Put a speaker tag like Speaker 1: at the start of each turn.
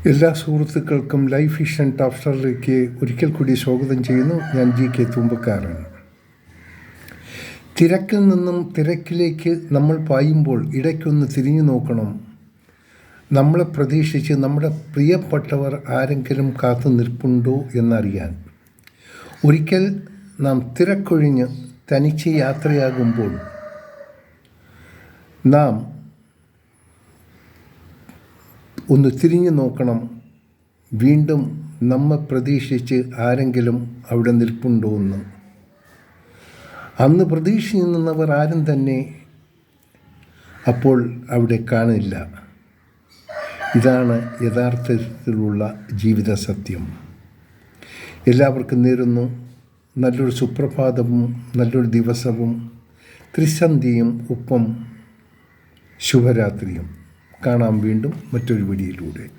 Speaker 1: എല്ലാ സുഹൃത്തുക്കൾക്കും life vision ടോപ്സ്റ്ററിലേക്ക് ഒരിക്കൽ കൂടി സ്വാഗതം ചെയ്യുന്നു. ഞാൻ GK തൂമ്പക്കാരൻ. തിരക്കിൽ നിന്നും തിരക്കിലേക്ക് നമ്മൾ പായുമ്പോൾ ഇടയ്ക്കൊന്ന് തിരിഞ്ഞു നോക്കണം. നമ്മളെ പ്രതീക്ഷിച്ച് നമ്മുടെ പ്രിയപ്പെട്ടവർ ആരെങ്കിലും കാത്തു നിൽപ്പുണ്ടോ എന്നറിയാൻ. ഒരിക്കൽ നാം തിരക്കൊഴിഞ്ഞ് തനിച്ച് യാത്രയാകുമ്പോൾ നാം ഒന്ന് തിരിഞ്ഞു നോക്കണം. വീണ്ടും നമ്മെ പ്രതീക്ഷിച്ച് ആരെങ്കിലും അവിടെ നിൽപ്പുണ്ടോ എന്ന്. അന്ന് പ്രതീക്ഷിച്ച് നിന്നവർ ആരും തന്നെ അപ്പോൾ അവിടെ കാണില്ല. ഇതാണ് യഥാർത്ഥത്തിലുള്ള ജീവിത സത്യം. എല്ലാവർക്കും നേരുന്നു നല്ലൊരു സുപ്രഭാതവും നല്ലൊരു ദിവസവും ത്രിസന്ധിയും ഒപ്പം ശുഭരാത്രിയും. കാണാം വീണ്ടും മറ്റൊരു വീഡിയോയിലൂടെ.